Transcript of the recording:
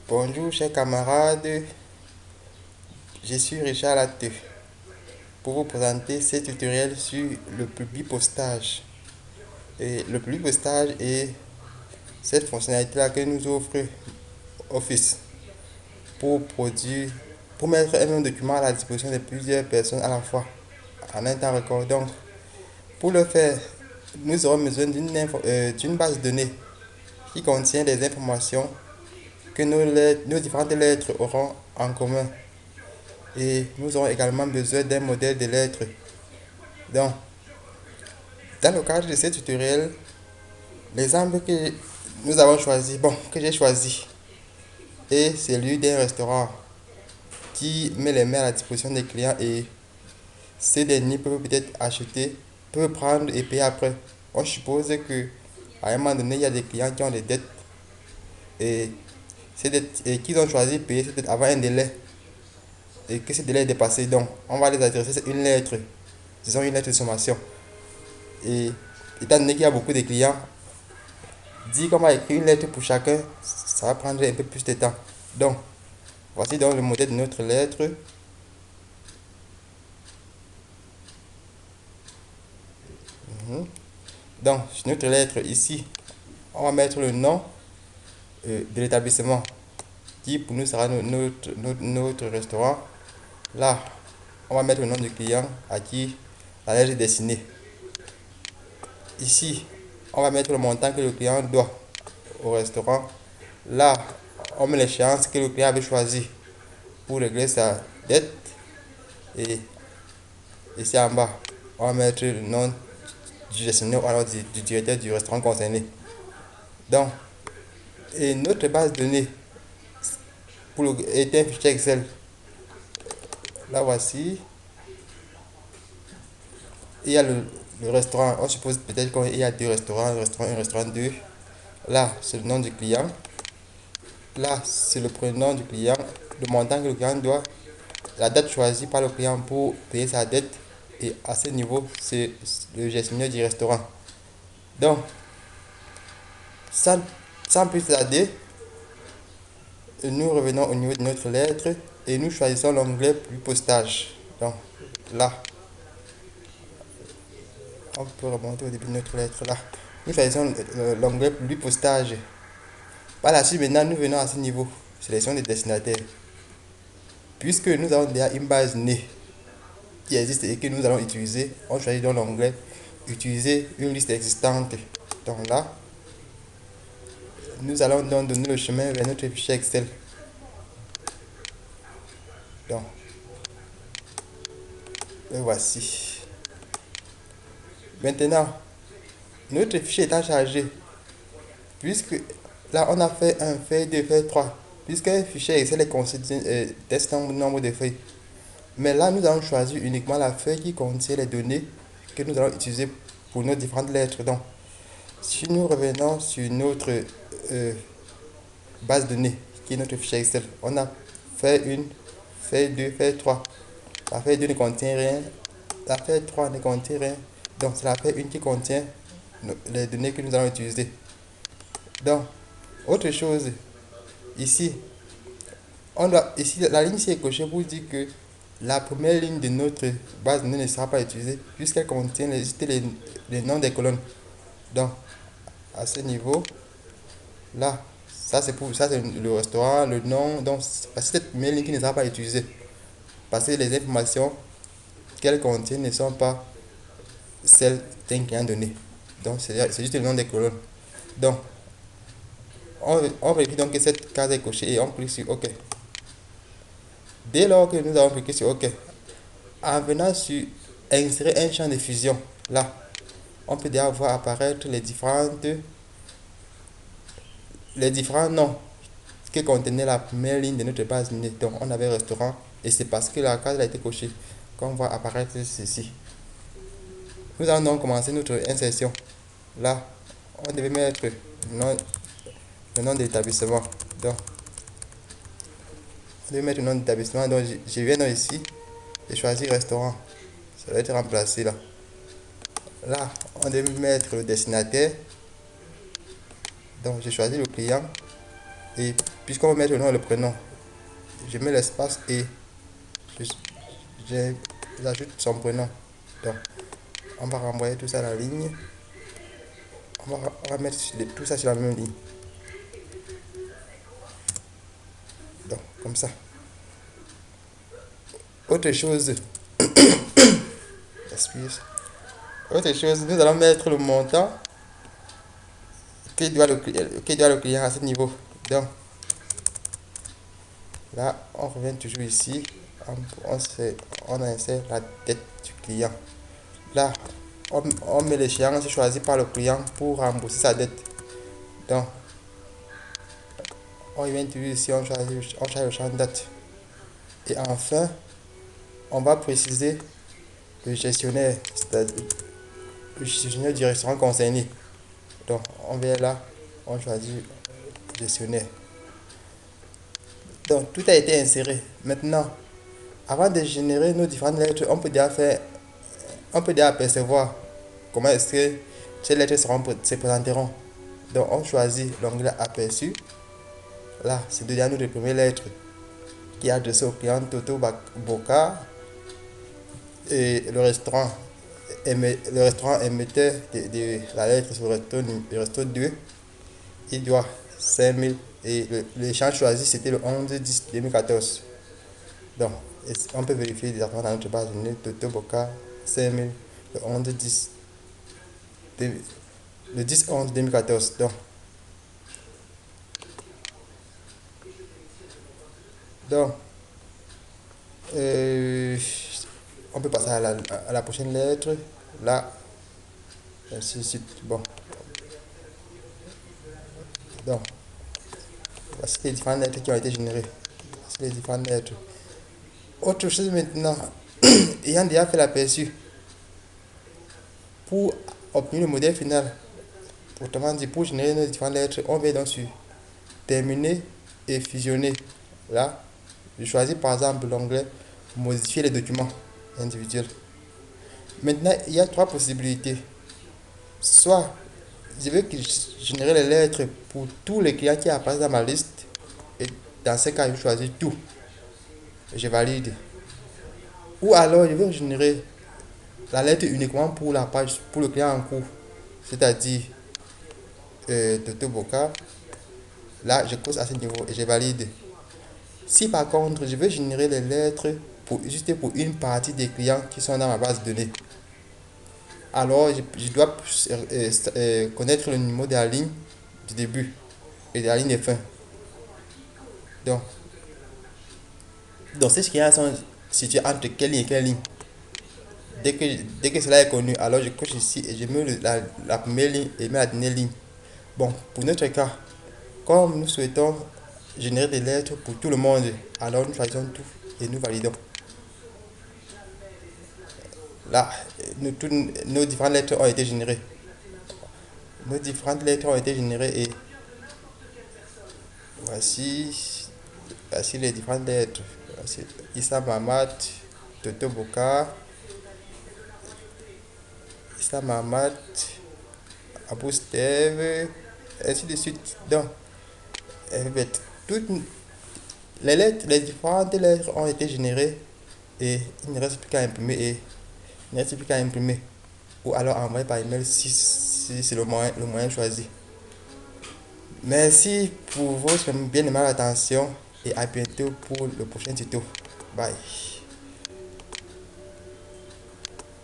Bonjour chers camarades, je suis Richard Latte pour vous présenter ce tutoriel sur le publipostage. Et le publipostage est cette fonctionnalité-là que nous offre Office pour mettre un même document à la disposition de plusieurs personnes à la fois en un temps record. Donc, pour le faire, nous aurons besoin d'une base de données qui contient des informations que nos différentes lettres auront en commun. Et nous aurons également besoin d'un modèle de lettres. Donc, dans le cadre de ce tutoriel, l'exemple que nous avons choisi, que j'ai choisi, est celui d'un restaurant qui met les mains à la disposition des clients et ces derniers peuvent peut-être acheter, peuvent prendre et payer après. On suppose que à un moment donné, il y a des clients qui ont des dettes et ces dettes et qu'ils ont choisi de payer ces dettes avant un délai et que ce délai est dépassé. Donc, on va les adresser une lettre, disons une lettre de sommation. Et étant donné qu'il y a beaucoup de clients, dit qu'on va écrire une lettre pour chacun, ça va prendre un peu plus de temps. Donc, voici donc le modèle de notre lettre. Donc, sur notre lettre ici, on va mettre le nom de l'établissement qui pour nous sera notre restaurant. Là, on va mettre le nom du client à qui la lettre est destinée. Ici, on va mettre le montant que le client doit au restaurant. Là, on met l'échéance que le client avait choisi pour régler sa dette. Et ici en bas, on va mettre le nom du gestionnaire ou alors du directeur du restaurant concerné. Donc, et notre base de données est un fichier Excel. Là, voici. Il y a le restaurant. On suppose peut-être qu'il y a deux restaurants, un restaurant 1, restaurant 2. Là, c'est le nom du client. Là, c'est le prénom du client, le montant que le client doit, la date choisie par le client pour payer sa dette. Et à ce niveau, c'est le gestionnaire du restaurant. Donc, sans plus tarder, nous revenons au niveau de notre lettre et nous choisissons l'onglet publipostage. Donc, là, on peut remonter au début de notre lettre là. Nous choisissons l'onglet publipostage. Par la suite, maintenant, nous venons à ce niveau, sélection des destinataires. Puisque nous avons déjà une base née qui existe et que nous allons utiliser, on choisit dans l'onglet utiliser une liste existante. Donc là, nous allons donc donner le chemin vers notre fichier Excel. Donc, le voici. Maintenant, notre fichier étant chargé, puisque là on a fait un feuille 2, feuille 3, puisque un fichier Excel est constitué d'un nombre de feuilles. Mais là, nous allons choisir uniquement la feuille qui contient les données que nous allons utiliser pour nos différentes lettres. Donc, si nous revenons sur notre base de données, qui est notre fichier Excel, on a feuille 1, feuille 2, feuille 3. La feuille 2 ne contient rien, la feuille 3 ne contient rien. Donc, c'est la feuille 1 qui contient les données que nous allons utiliser. Donc, autre chose, ici, ici la ligne ici est cochée pour dire que la première ligne de notre base de données ne sera pas utilisée puisqu'elle contient juste les noms des colonnes. Donc, à ce niveau, là, ça c'est le restaurant, le nom. Donc, c'est cette première ligne qui ne sera pas utilisée parce que les informations qu'elle contient ne sont pas celles d'un client donné. Donc, c'est juste le nom des colonnes. Donc, on vérifie donc que cette case est cochée et on clique sur OK. Dès lors que nous avons cliqué sur OK, en venant sur insérer un champ de fusion, là, on peut déjà voir apparaître les différents noms que contenait la première ligne de notre base de données. Donc, on avait restaurant et c'est parce que la case a été cochée qu'on voit apparaître ceci. Nous allons donc commencer notre insertion. Là, on devait mettre le nom de l'établissement. Donc, on devait mettre le nom d'établissement. Donc, je viens donc ici et choisir restaurant. Ça va être remplacé là. Là, on devait mettre le destinataire. Donc, j'ai choisi le client. Et puisqu'on va mettre le nom et le prénom, je mets l'espace et j'ajoute son prénom. Donc, on va renvoyer tout ça à la ligne. On va mettre tout ça sur la même ligne. Donc, comme ça. Autre chose, excuse. Autre chose, nous allons mettre le montant que doit le client à ce niveau. Donc, là, on revient toujours ici. On insère la dette du client. Là, on met l'échéance choisie par le client pour rembourser sa dette. Donc, on vient toujours ici, on choisit le champ date. Et enfin, on va préciser le gestionnaire, c'est-à-dire le gestionnaire du restaurant concerné. Donc, on vient là, on choisit gestionnaire. Donc, tout a été inséré. Maintenant, avant de générer nos différentes lettres, on peut déjà apercevoir comment est-ce que ces lettres se présenteront. Donc, on choisit l'onglet aperçu. Là, c'est déjà notre première lettre qui est adressée au client Toto Boca et le restaurant émetteur de la lettre sur le resto 2. Il doit 5000 et l'échange choisi c'était le 11-10-2014. Donc, on peut vérifier directement dans notre base de données Toto Boca 5000 le 11-10 le 10-11-2014. Donc on peut passer à la prochaine lettre. Là, ainsi de suite. Bon, donc, voici les différentes lettres qui ont été générées. Voici les différentes lettres. Autre chose maintenant, ayant déjà fait l'aperçu, pour obtenir le modèle final, autrement dit, pour générer nos différentes lettres, on vient donc sur terminer et fusionner. Là, je choisis par exemple l'onglet modifier les documents individuels. Maintenant, il y a trois possibilités. Soit je veux générer les lettres pour tous les clients qui apparaissent dans ma liste. Et dans ce cas, je choisis tout. Je valide. Ou alors, je veux générer la lettre uniquement pour la page, pour le client en cours. C'est-à-dire Toto Boca. Là, je pose à ce niveau et je valide. Si par contre, je veux générer les lettres juste pour une partie des clients qui sont dans ma base de données, alors je dois connaître le numéro de la ligne du début et de la ligne de fin. Donc, ces clients sont situés entre quelle ligne et quelle ligne. Dès que cela est connu, alors je coche ici et je mets la première ligne et mets la dernière ligne. Bon, pour notre cas, comme nous souhaitons générer des lettres pour tout le monde, alors nous choisissons tout et nous validons. Là, nos différentes lettres ont été générées. Nos différentes lettres ont été générées et voici les différentes lettres. Voici Issa Mahamat, Toto Boka, Issa Mahamat, Abou Steve, ainsi de suite. Donc, toutes les différentes lettres ont été générées et il ne reste plus qu'à imprimer ou alors envoyer par email si c'est le moyen choisi. Merci pour votre bien aimable attention et à bientôt pour le prochain tuto. Bye.